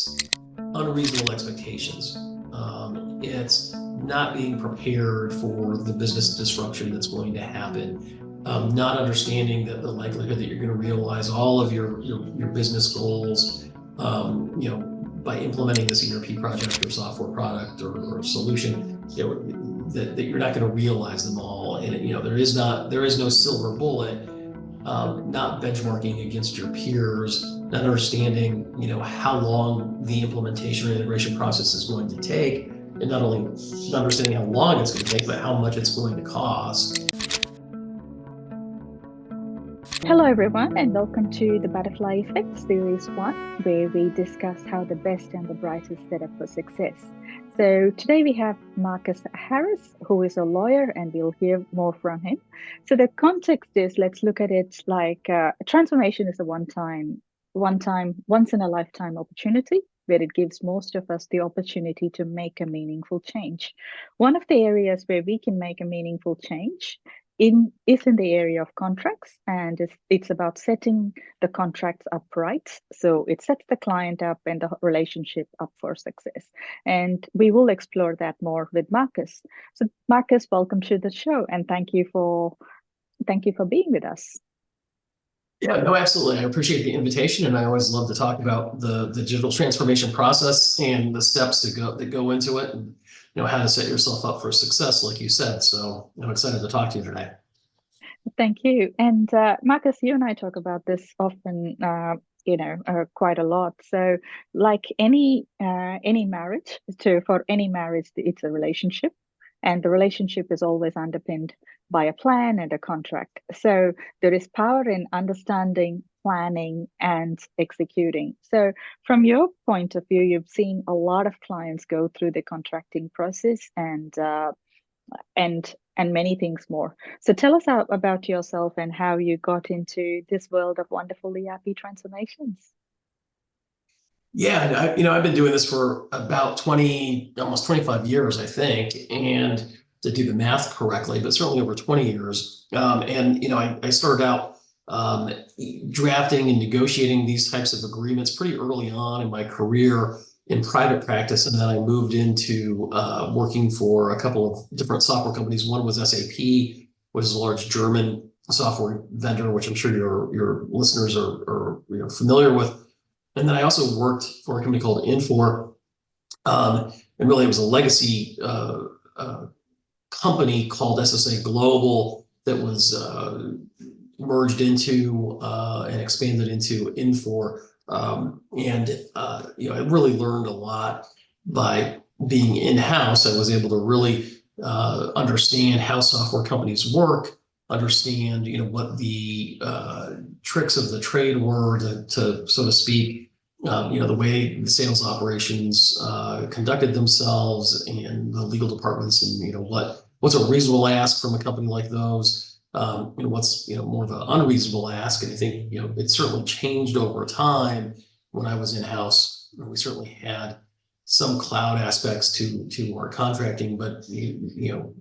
it's unreasonable expectations. It's not being prepared for the business disruption that's going to happen. Not understanding that the likelihood that you're going to realize all of your business goals, by implementing this ERP project or software product or solution, that you're not going to realize them all. And there is no silver bullet. Not benchmarking against your peers, not understanding, how long the implementation or integration process is going to take, and not only understanding how long it's going to take, but how much it's going to cost. Hello, everyone, and welcome to the Butterfly Effect Series 1, where we discuss how the best and the brightest set up for success. So today we have Marcus Harris, who is a lawyer, and we'll hear more from him. So the context is, let's look at it like transformation is a once in a lifetime opportunity, where it gives most of us the opportunity to make a meaningful change. One of the areas where we can make a meaningful change is in the area of contracts, and it's about setting the contracts up right. So it sets the client up and the relationship up for success. And we will explore that more with Marcus. So Marcus, welcome to the show, and thank you for being with us. Yeah, no, absolutely. I appreciate the invitation, and I always love to talk about the digital transformation process and the steps that go into it, and how to set yourself up for success, like you said. So I'm excited to talk to you today. Thank you. And Marcus, you and I talk about this often, quite a lot. So, like any marriage, for any marriage, it's a relationship, and the relationship is always underpinned by a plan and a contract. So there is power in understanding, planning, and executing. So from your point of view, you've seen a lot of clients go through the contracting process and many things more. So tell us about yourself and how you got into this world of wonderful ERP transformations. Yeah, I've been doing this for about almost 25 years, I think, and to do the math correctly, but certainly over 20 years. I started out drafting and negotiating these types of agreements pretty early on in my career in private practice, and then I moved into working for a couple of different software companies. One was SAP, which is a large German software vendor, which I'm sure your listeners are familiar with. And then I also worked for a company called Infor, and really it was a legacy company called SSA Global that was merged into and expanded into Infor. I really learned a lot by being in-house. I was able to really understand how software companies work, understand what the tricks of the trade were to so to speak, the way the sales operations conducted themselves and the legal departments, and what's a reasonable ask from a company like those, and what's more of an unreasonable ask. And I think it certainly changed over time. When I was in-house, we certainly had some cloud aspects to our contracting, but make no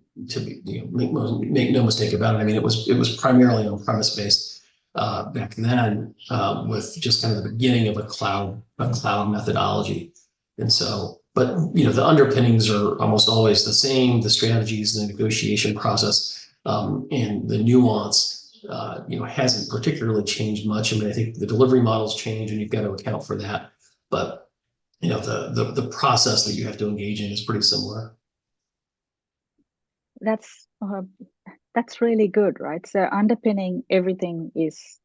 mistake about it. I mean, it was primarily on-premise based back then, with just kind of the beginning of a cloud methodology. And so, but the underpinnings are almost always the same: the strategies, the negotiation process, and the nuance. Hasn't particularly changed much. I mean, I think the delivery models change, and you've got to account for that. But the process that you have to engage in is pretty similar. That's really good, right? So underpinning everything is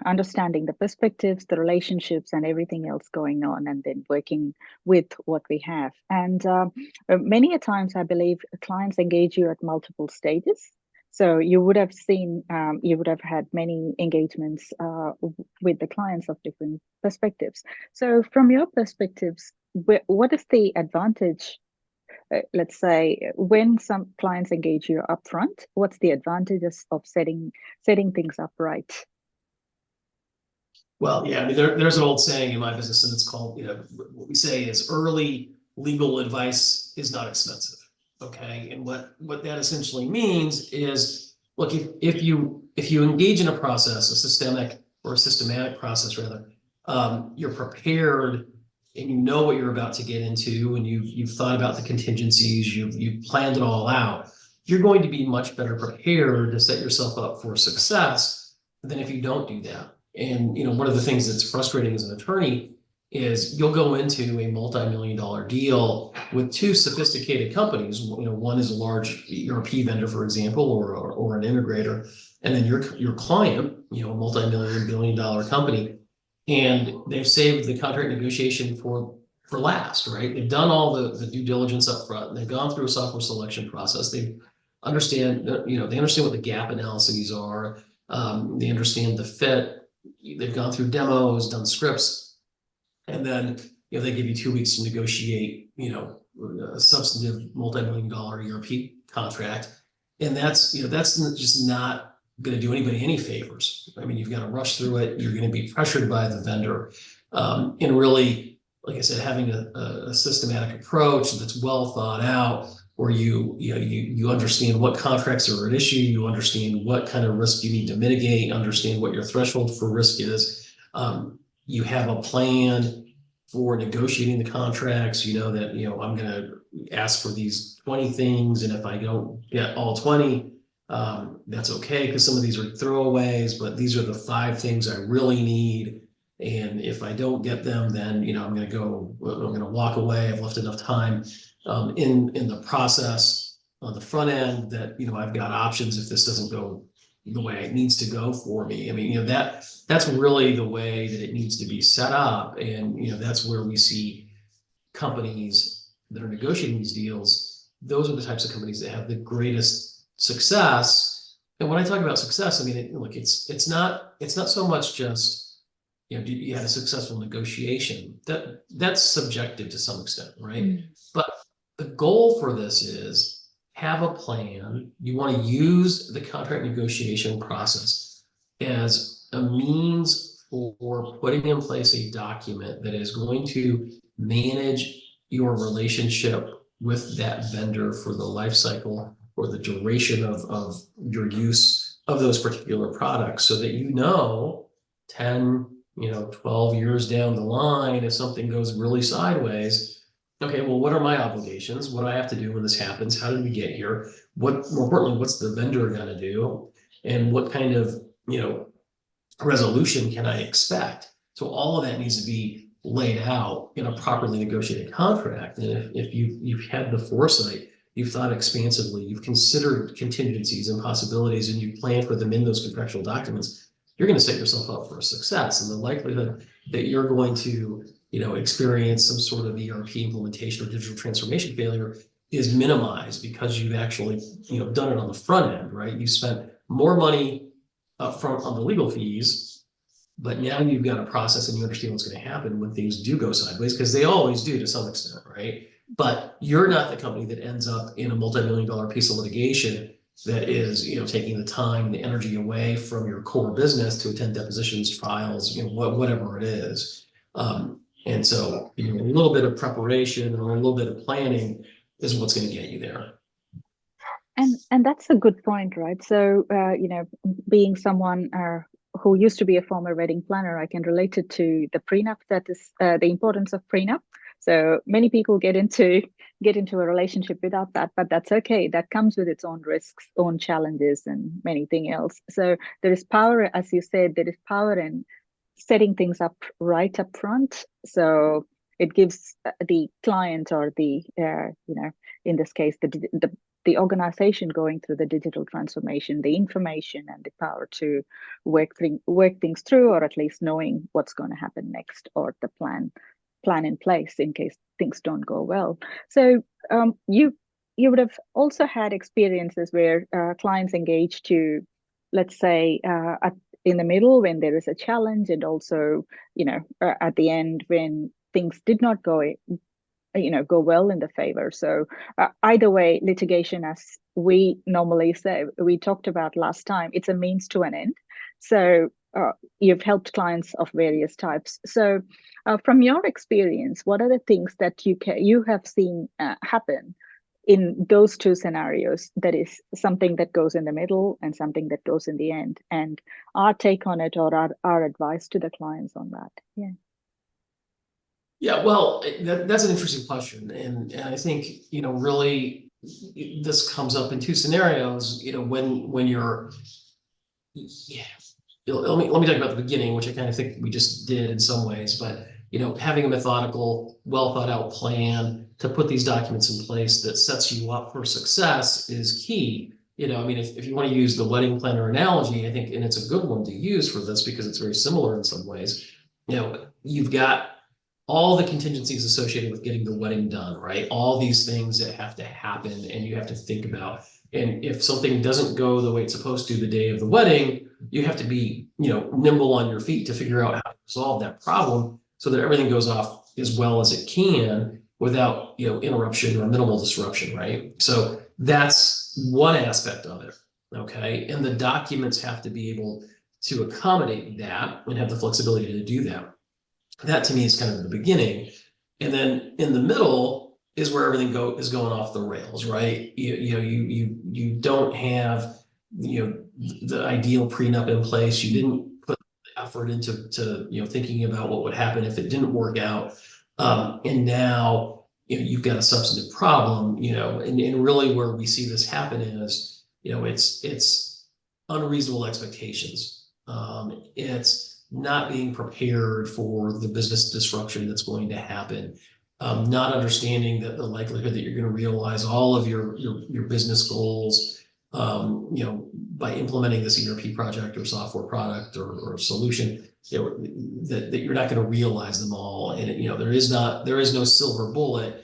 understanding the perspectives, the relationships, and everything else going on, and then working with what we have. And many a times, I believe clients engage you at multiple stages. So you would have had many engagements with the clients of different perspectives. So from your perspectives, what is the advantage? Let's say when some clients engage you upfront, what's the advantages of setting things up right? Well, yeah, I mean, there's an old saying in my business, and it's called, what we say is early legal advice is not expensive. Okay. And what that essentially means is, look, if you engage in a process, a systematic process rather, you're prepared and you know what you're about to get into, and you've thought about the contingencies, you've planned it all out, you're going to be much better prepared to set yourself up for success than if you don't do that. And one of the things that's frustrating as an attorney is you'll go into a multi-million-dollar deal with two sophisticated companies. One is a large ERP vendor, for example, or an integrator, and then your client, a multi-million, billion-dollar company, and they've saved the contract negotiation for last, right? They've done all the due diligence up front, and they've gone through a software selection process. They understand what the gap analyses are. They understand the fit. They've gone through demos, done scripts, and then they give you 2 weeks to negotiate a substantive multi-million-dollar ERP contract, and that's just not going to do anybody any favors. I mean, you've got to rush through it. You're going to be pressured by the vendor, and really, like I said, having a systematic approach that's well thought out, where you understand what contracts are at issue, you understand what kind of risk you need to mitigate, understand what your threshold for risk is. You have a plan for negotiating the contracts. You know that I'm going to ask for these 20 things, and if I don't get all 20, that's okay, because some of these are throwaways, but these are the 5 things I really need. And if I don't get them, then I'm going to walk away. I've left enough time in the process on the front end that I've got options if this doesn't go the way it needs to go for me. I mean, that's really the way that it needs to be set up, and that's where we see companies that are negotiating these deals. Those are the types of companies that have the greatest success. And when I talk about success, I mean, it's not so much just you had a successful negotiation. That's subjective to some extent, right? But the goal for this is have a plan. You want to use the contract negotiation process as a means for putting in place a document that is going to manage your relationship with that vendor for the life cycle or the duration of your use of those particular products, so that 10, 12 years down the line, if something goes really sideways, okay, well, what are my obligations? What do I have to do when this happens? How did we get here? More importantly, what's the vendor going to do? And what kind of, resolution can I expect? So all of that needs to be laid out in a properly negotiated contract. And if you've had the foresight, you've thought expansively, you've considered contingencies and possibilities, and you plan for them in those contractual documents, you're going to set yourself up for success. And the likelihood that you're going to, experience some sort of ERP implementation or digital transformation failure is minimized, because you've actually, done it on the front end, right? You spent more money up front on the legal fees, but now you've got a process and you understand what's going to happen when things do go sideways, because they always do to some extent, right? But you're not the company that ends up in a multi-million-dollar piece of litigation that is, taking the time and the energy away from your core business to attend depositions, trials, whatever it is. And so, a little bit of preparation or a little bit of planning is what's going to get you there. And that's a good point, right? So, being someone who used to be a former wedding planner, I can relate it to the prenup. That is the importance of prenup. So many people get into a relationship without that, but that's okay. That comes with its own risks, own challenges, and many things else. So there is power, as you said, there is power in setting things up right up front. So it gives the client or the in this case the organization going through the digital transformation, the information and the power to work things through, or at least knowing what's going to happen next, or the plan in place in case things don't go well. So you would have also had experiences where clients engage to, let's say, in the middle when there is a challenge, and also at the end when things did not go well in the favor. So either way, litigation, as we normally say, we talked about last time, it's a means to an end. So you've helped clients of various types. So from your experience, what are the things that you have seen happen in those two scenarios, there is something that goes in the middle and something that goes in the end. And our take on it, or our advice to the clients on that. Yeah. Yeah, well, that's an interesting question, and I think really this comes up in two scenarios. When you're, yeah, let me talk about the beginning, which I kind of think we just did in some ways, but having a methodical, well thought out plan to put these documents in place that sets you up for success is key. I mean, if you want to use the wedding planner analogy, I think, and it's a good one to use for this because it's very similar in some ways. You've got all the contingencies associated with getting the wedding done, right? All these things that have to happen and you have to think about. And if something doesn't go the way it's supposed to the day of the wedding, you have to be, nimble on your feet to figure out how to resolve that problem so that everything goes off as well as it can without, interruption or minimal disruption, right? So that's one aspect of it, okay? And the documents have to be able to accommodate that and have the flexibility to do that. That to me is kind of the beginning. And then in the middle is where everything is going off the rails, right? You don't have the ideal prenup in place. You didn't put the effort into thinking about what would happen if it didn't work out. And now you've got a substantive problem, and really where we see this happen is, it's unreasonable expectations. It's not being prepared for the business disruption that's going to happen, not understanding that the likelihood that you're going to realize all of your business goals, by implementing this ERP project or software product or solution, that you're not going to realize them all, and there is no silver bullet.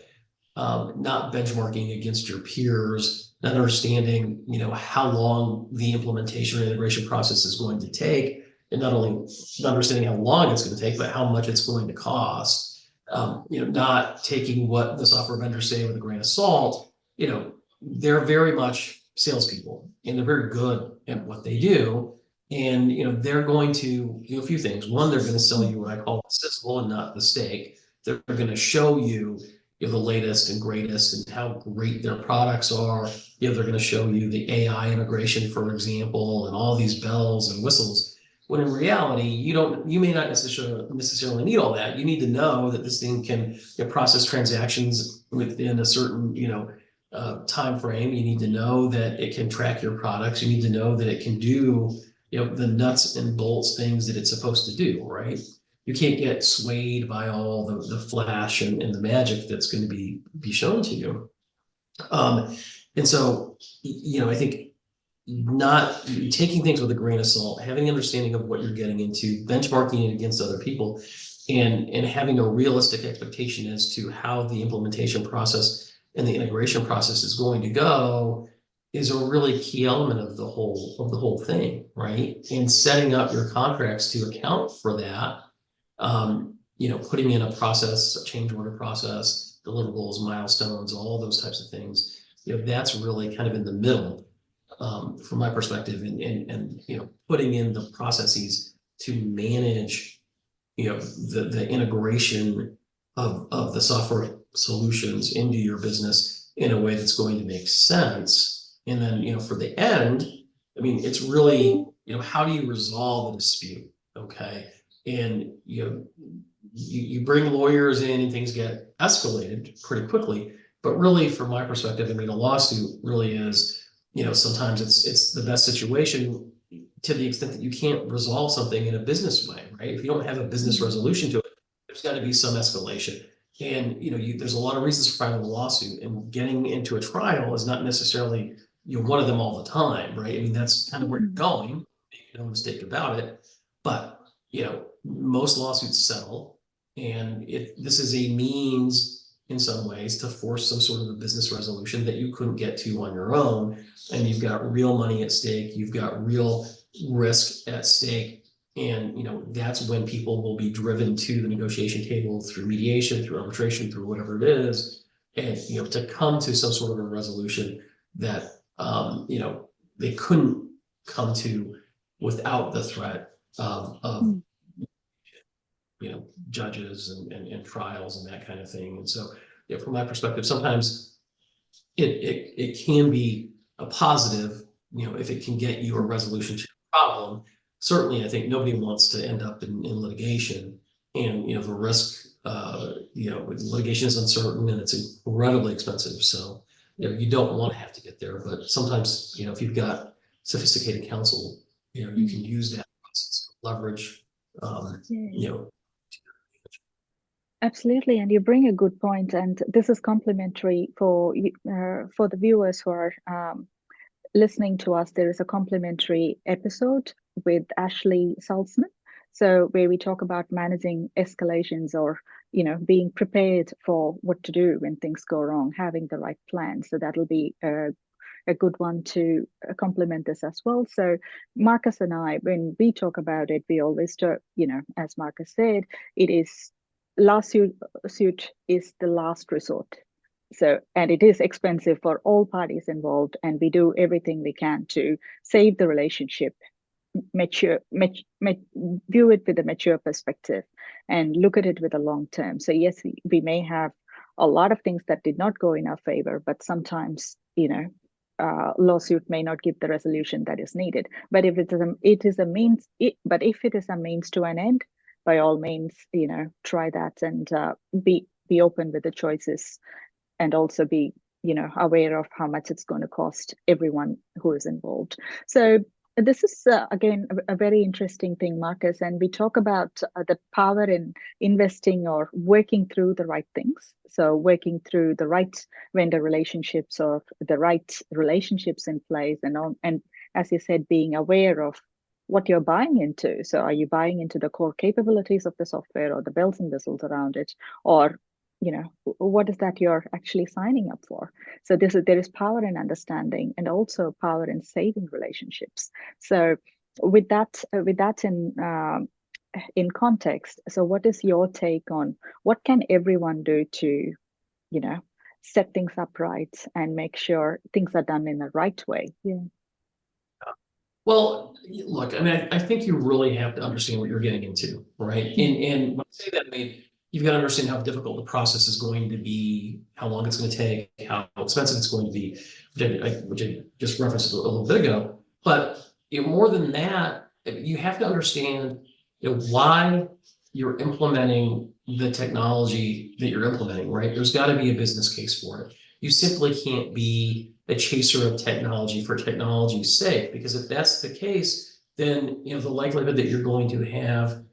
Not benchmarking against your peers, not understanding how long the implementation or integration process is going to take, and not only understanding how long it's going to take, but how much it's going to cost. Not taking what the software vendors say with a grain of salt. They're very much salespeople, and they're very good at what they do. And they're going to do a few things. One, they're going to sell you what I call the sizzle and not the steak. They're going to show you the latest and greatest and how great their products are. They're going to show you the AI integration, for example, and all these bells and whistles. When in reality, you may not necessarily need all that. You need to know that this thing can process transactions within a certain time frame. You need to know that it can track your products. You need to know that it can do the nuts and bolts things that it's supposed to do, right? You can't get swayed by all the flash and the magic that's going to be shown to you. And so, I think not taking things with a grain of salt, having an understanding of what you're getting into, benchmarking it against other people, and having a realistic expectation as to how the implementation process and the integration process is going to go is a really key element of the whole thing, right? And setting up your contracts to account for that. Putting in a process, a change order process, deliverables, milestones, all those types of things. That's really kind of in the middle, from my perspective, and putting in the processes to manage, the integration of the software solutions into your business in a way that's going to make sense. And then, for the end, I mean, it's really, how do you resolve a dispute? Okay. And you bring lawyers in and things get escalated pretty quickly. But really, from my perspective, I mean, a lawsuit really is, sometimes it's the best situation to the extent that you can't resolve something in a business way, right? If you don't have a business resolution to it, there's got to be some escalation. And there's a lot of reasons for filing a lawsuit, and getting into a trial is not necessarily one of them all the time, right? I mean, that's kind of where you're going. Make no mistake about it. But most lawsuits settle, and this is a means in some ways to force some sort of a business resolution that you couldn't get to on your own. And you've got real money at stake. You've got real risk at stake. And that's when people will be driven to the negotiation table through mediation, through arbitration, through whatever it is, and to come to some sort of a resolution that they couldn't come to without the threat of judges and trials and that kind of thing. And so, from my perspective, sometimes it can be a positive, if it can get you a resolution to the problem. Certainly, I think nobody wants to end up in litigation, and the risk, litigation is uncertain and it's incredibly expensive. So you don't want to have to get there, but sometimes if you've got sophisticated counsel, you can use that process to leverage, Yeah. you know. Absolutely, and you bring a good point, and this is complimentary for the viewers who are listening to us. There is a complimentary episode with Ashley Salzman, so where we talk about managing escalations, or being prepared for what to do when things go wrong, having the right plan. So that'll be a good one to complement this as well. So Marcus and I, when we talk about it, we always talk, as Marcus said, it is lawsuit is the last resort. So, and it is expensive for all parties involved, and we do everything we can to save the relationship, view it with a mature perspective, and look at it with a long term. So yes, we may have a lot of things that did not go in our favor, but sometimes lawsuit may not give the resolution that is needed. But if it is a means, but if it is a means to an end, by all means, try that, and be open with the choices, and also be aware of how much it's going to cost everyone who is involved. So this is again a very interesting thing, Marcus, and we talk about the power in investing or working through the right things. So working through the right vendor relationships or the right relationships in place, and as you said, being aware of what you're buying into. So are you buying into the core capabilities of the software, or the bells and whistles around it, or what is that you're actually signing up for? So there is power in understanding, and also power in saving relationships. So with that in context, so what is your take on what can everyone do to set things up right and make sure things are done in the right way? Yeah. Well, look, I mean, I think you really have to understand what you're getting into, right? And when I say that, I mean, you've got to understand how difficult the process is going to be, how long it's going to take, how expensive it's going to be, which I just referenced a little bit ago. But more than that, you have to understand why you're implementing the technology that you're implementing, right? There's got to be a business case for it. You simply can't be a chaser of technology for technology's sake, because if that's the case, then the likelihood that you're going to have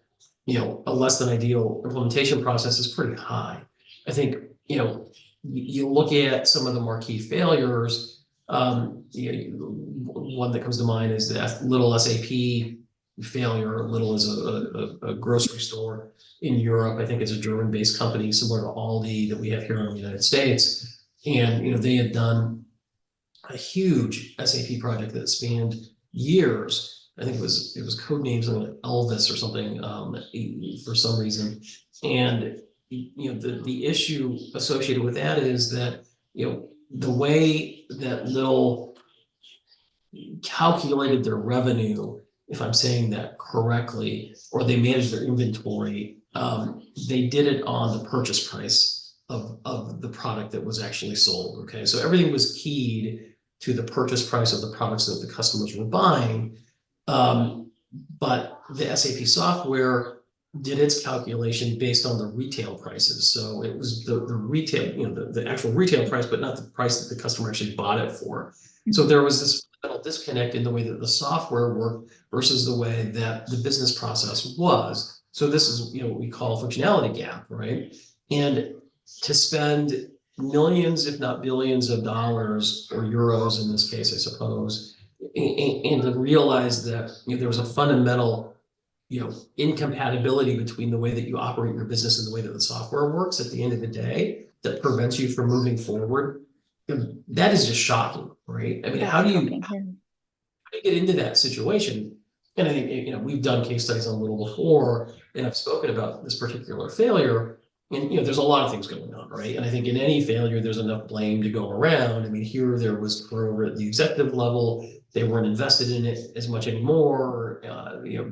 a less than ideal implementation process is pretty high. I think you look at some of the marquee failures. One that comes to mind is the little SAP failure. Little is a grocery store in Europe. I think it's a German-based company similar to Aldi that we have here in the United States, and they had done a huge SAP project that spanned years. I think it was code names like Elvis or something for some reason. And the issue associated with that is that the way that Little calculated their revenue, if I'm saying that correctly, or they managed their inventory, they did it on the purchase price of the product that was actually sold. Okay, so everything was keyed to the purchase price of the products that the customers were buying. But the SAP software did its calculation based on the retail prices. So it was the retail, the actual retail price, but not the price that the customer actually bought it for. So there was this fundamental disconnect in the way that the software worked versus the way that the business process was. So this is what we call a functionality gap, right? And to spend millions, if not billions of dollars, or euros in this case, I suppose, and to realize that there was a fundamental incompatibility between the way that you operate your business and the way that the software works at the end of the day that prevents you from moving forward. That is just shocking, right? I mean, how do you get into that situation? And I think we've done case studies on Little before, and I've spoken about this particular failure. And there's a lot of things going on, right? And I think in any failure, there's enough blame to go around. I mean, here there was turnover at the executive level. They weren't invested in it as much anymore. They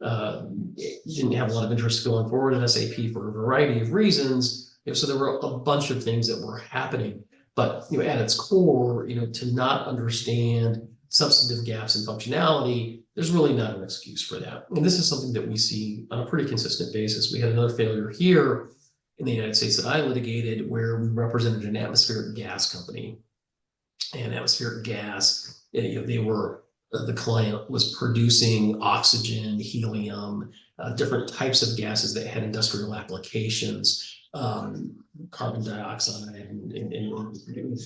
didn't have a lot of interest going forward in SAP for a variety of reasons. So there were a bunch of things that were happening. But at its core, to not understand substantive gaps in functionality, there's really not an excuse for that. And this is something that we see on a pretty consistent basis. We had another failure here in the United States that I litigated where we represented an atmospheric gas company. And atmospheric gas, the client was producing oxygen, helium, different types of gases that had industrial applications, carbon dioxide, and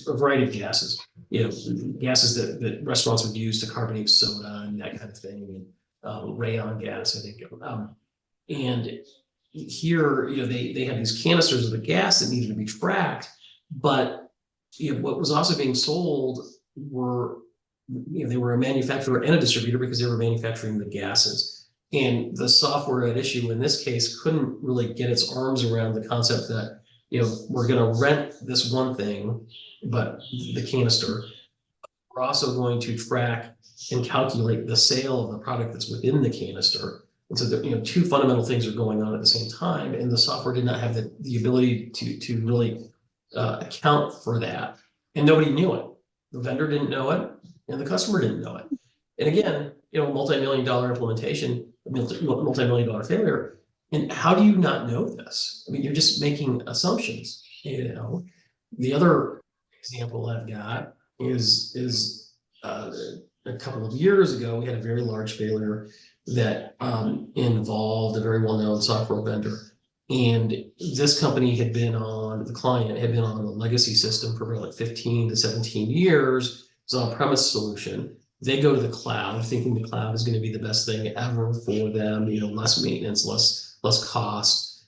a variety of gases. Gases that restaurants would use to carbonate soda and that kind of thing, and rayon gas, I think. And here, they had these canisters of the gas that needed to be tracked, but what was also being sold were, they were a manufacturer and a distributor because they were manufacturing the gases. And the software at issue in this case couldn't really get its arms around the concept that, we're going to rent this one thing, but the canister, we're also going to track and calculate the sale of the product that's within the canister. And so two fundamental things are going on at the same time, and the software did not have the ability to really account for that. And nobody knew it. The vendor didn't know it, and the customer didn't know it. And again, multi-million-dollar implementation, multi-million-dollar failure. And how do you not know this? I mean, you're just making assumptions. The other example I've got is a couple of years ago, we had a very large failure that involved a very well-known software vendor. And this company the client had been on a legacy system for like 15 to 17 years. It's an on-premise solution. They go to the cloud thinking the cloud is going to be the best thing ever for them, less maintenance, less cost,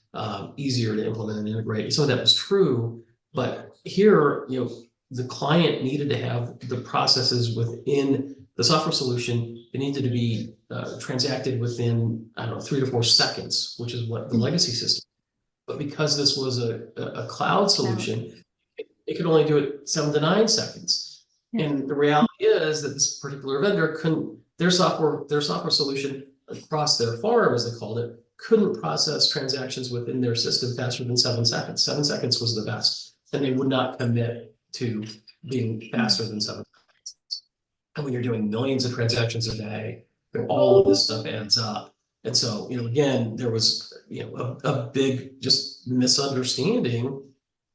easier to implement and integrate. And some of that was true, but here, the client needed to have the processes within the software solution. It needed to be transacted within, 3 to 4 seconds, which is what the legacy system. But because this was a cloud solution, it could only do it 7 to 9 seconds. And the reality is that this particular vendor their software solution across their farm, as they called it, couldn't process transactions within their system faster than 7 seconds. 7 seconds was the best, and they would not commit to being faster than 7 seconds. And when you're doing millions of transactions a day, all of this stuff adds up. And so, again, there was, a big just misunderstanding,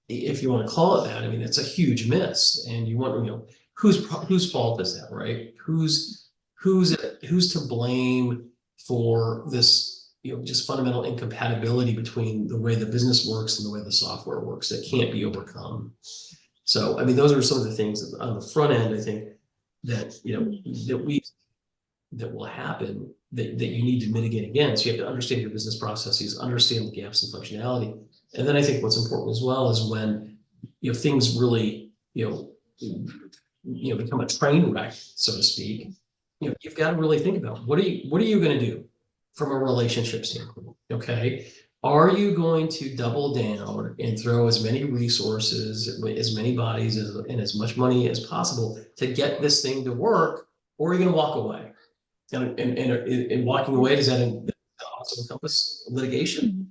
if you want to call it that. I mean, it's a huge miss, and you want, whose fault is that, right? Who's to blame for this, just fundamental incompatibility between the way the business works and the way the software works that can't be overcome. So, I mean, those are some of the things on the front end, I think, that, that will happen that you need to mitigate against. You have to understand your business processes, understand the gaps in functionality. And then I think what's important as well is when, things really, become a train wreck, so to speak, you've got to really think about what are you going to do from a relationship standpoint? Okay. Are you going to double down and throw as many resources, as many bodies, and as much money as possible to get this thing to work, or are you going to walk away? And walking away, does that also encompass litigation? Mm-hmm.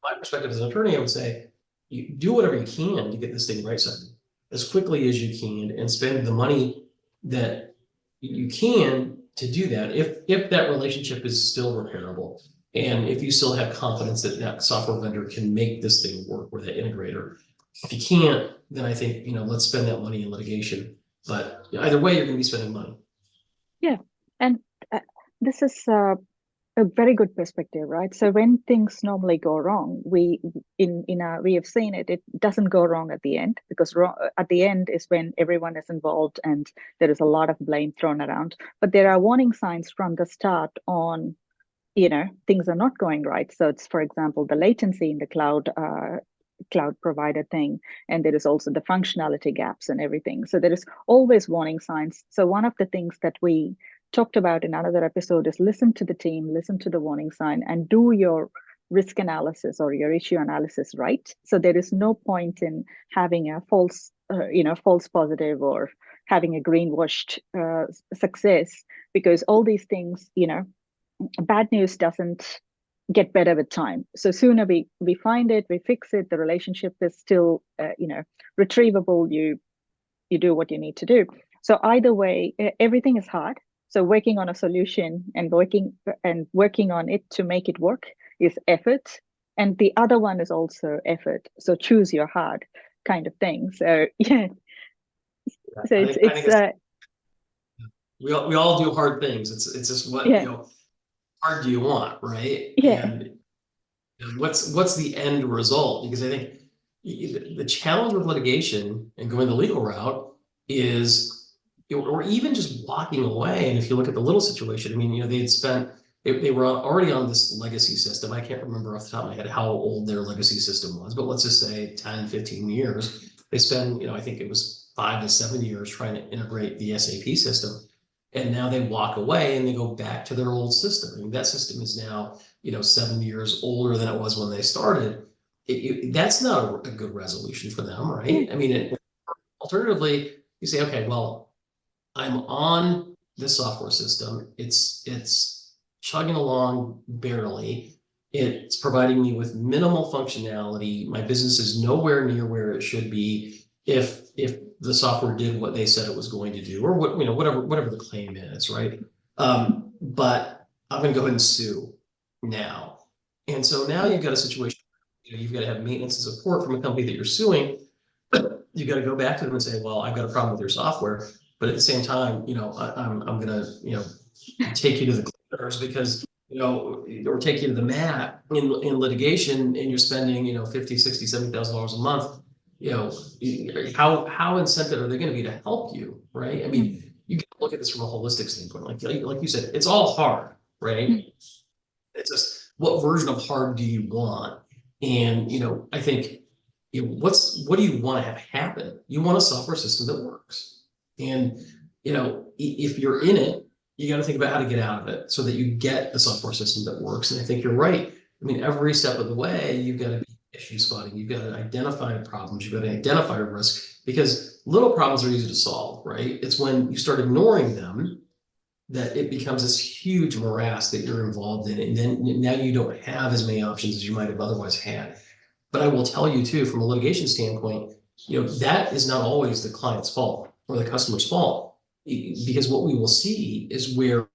My perspective as an attorney, I would say, you do whatever you can to get this thing right-sided as quickly as you can, and spend the money that you can to do that. If that relationship is still repairable, and if you still have confidence that that software vendor can make this thing work, or that integrator. If you can't, then I think, let's spend that money in litigation. But either way, you're going to be spending money. Yeah, and this is a very good perspective, right? So when things normally go wrong, we have seen it. It doesn't go wrong at the end, because at the end is when everyone is involved and there is a lot of blame thrown around. But there are warning signs from the start on, things are not going right. So it's, for example, the latency in the cloud provider thing, and there is also the functionality gaps and everything. So there is always warning signs. So one of the things that we talked about in another episode is listen to the team, listen to the warning sign, and do your risk analysis or your issue analysis right. So there is no point in having a false positive, or having a greenwashed success, because all these things, bad news doesn't get better with time. So sooner we find it, we fix it, the relationship is still retrievable. You do what you need to do. So either way, everything is hard. So working on a solution and working on it to make it work is effort. And the other one is also effort. So choose your hard kind of thing. So yeah. So I think it's, it's we all do hard things. It's just what, yeah, hard do you want, right? yeah, And what's the end result? Because I think the challenge with litigation and going the legal route is, or even just walking away. And if you look at the little situation, I mean, they had they were already on this legacy system. I can't remember off the top of my head how old their legacy system was, but let's just say 10, 15 years. They spend, I think it was 5 to 7 years trying to integrate the SAP system. And now they walk away and they go back to their old system. I mean, that system is now, 7 years older than it was when they started. That's not a good resolution for them, yeah, right? I mean, alternatively, you say, okay, well, I'm on this software system. It's chugging along barely. It's providing me with minimal functionality. My business is nowhere near where it should be if the software did what they said it was going to do, or whatever the claim is, right? But I'm going to go ahead and sue now. And so now yeah, you've got a situation, you've got to have maintenance and support from a company that you're suing. You got to go back to them and say, well, I've got a problem with your software, but at the same time, I'm going to, take you to the cleaners because, or take you to the mat in litigation, and you're spending, 50, 60, $70,000 a month. How incentive are they going to be to help you, right? I mean, you can look at this from a holistic standpoint. Like you said, it's all hard, right? It's just, what version of hard do you want? And, I think, what do you want to have happen? You want a software system that works. And, if you're in it, you got to think about how to get out of it so that you get the software system that works. And I think you're right. I mean, every step of the way, you've got to be issue spotting. You've got to identify the problems. You've got to identify a risk, because little problems are easy to solve, right? It's when you start ignoring them that it becomes this huge morass that you're involved in. And then now you don't have as many options as you might have otherwise had. But I will tell you too, from a litigation standpoint, that is not always the client's fault or the customer's fault, because what we will see is where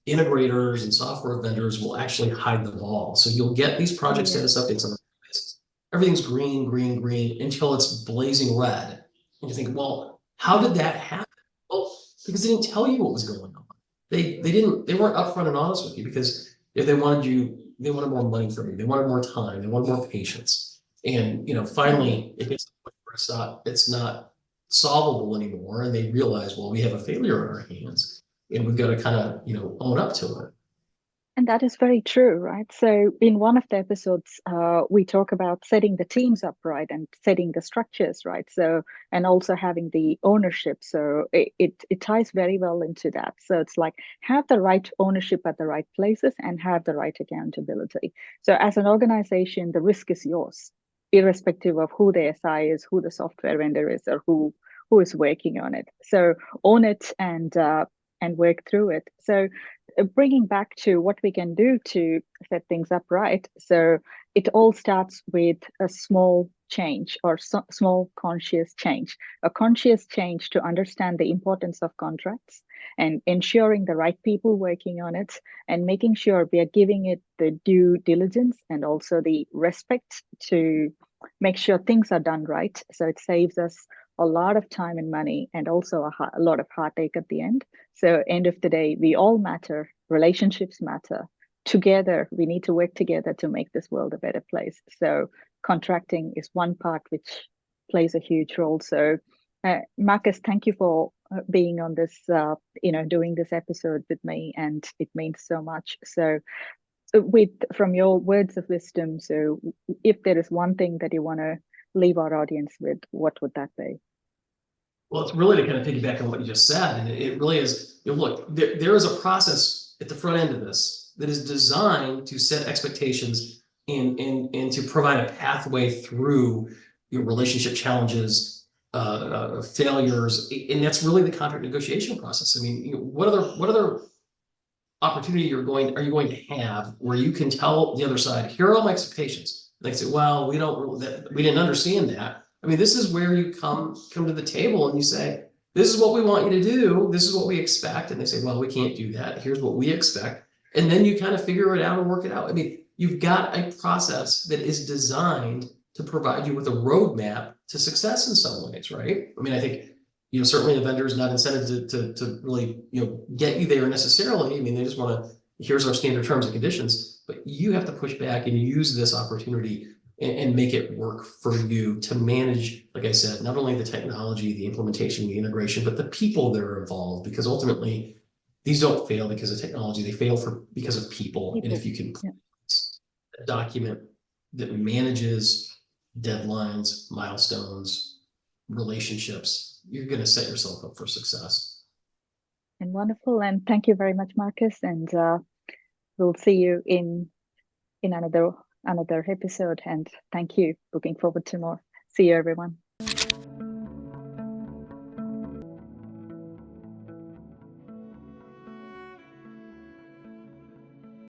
integrators and software vendors will actually hide the ball. So you'll get these project yeah, status updates on the basis. Everything's green, green, green until it's blazing red. And you think, well, how did that happen? Well, because they didn't tell you what was going on. They weren't upfront and honest with you, because if they wanted more money from you, they wanted more time, they wanted more patience. And finally it gets to the point where it's not solvable anymore. And they realize, well, we have a failure on our hands and we've got to kind of, own up to it. and that is very true, right? So in one of the episodes, we talk about setting the teams up right and setting the structures right. So, and also having the ownership. So it ties very well into that. So it's like, have the right ownership at the right places and have the right accountability. So as an organization, the risk is yours, irrespective of who the SI is, who the software vendor is, or who is working on it. So own it and work through it. So bringing back to what we can do to set things up right. So it all starts with a small change, or small conscious change, a conscious change to understand the importance of contracts and ensuring the right people working on it, and making sure we are giving it the due diligence and also the respect to make sure things are done right. So it saves us a lot of time and money, and also a lot of heartache at the end. So end of the day, we all matter, relationships matter. Together, we need to work together to make this world a better place. So contracting is one part which plays a huge role. So Marcus, thank you for being on this, doing this episode with me, and it means so much. So from your words of wisdom, so if there is one thing that you want to leave our audience with, what would that be? Well, it's really to kind of piggyback on what you just said. And it really is, look, there is a process at the front end of this that is designed to set expectations and to provide a pathway through your relationship challenges, failures. And that's really the contract negotiation process. I mean, what other opportunity are you going to have where you can tell the other side, here are all my expectations? And they say, well, we didn't understand that. I mean, this is where you come to the table and you say, this is what we want you to do. This is what we expect. And they say, well, we can't do that. Here's what we expect. And then you kind of figure it out and work it out. I mean, you've got a process that is designed to provide you with a roadmap to success in some ways, right? I mean, I think, certainly the vendor is not incented to really, get you there necessarily. I mean, they just want to, here's our standard terms and conditions, but you have to push back and use this opportunity and make it work for you to manage, like I said, not only the technology, the implementation, the integration, but the people that are involved, because ultimately these don't fail because of technology, they fail because of people. And if you can put a document that manages deadlines, milestones, relationships, you're going to set yourself up for success. And wonderful. And thank you very much, Marcus. And we'll see you in another episode. And thank you. Looking forward to more. See you, everyone.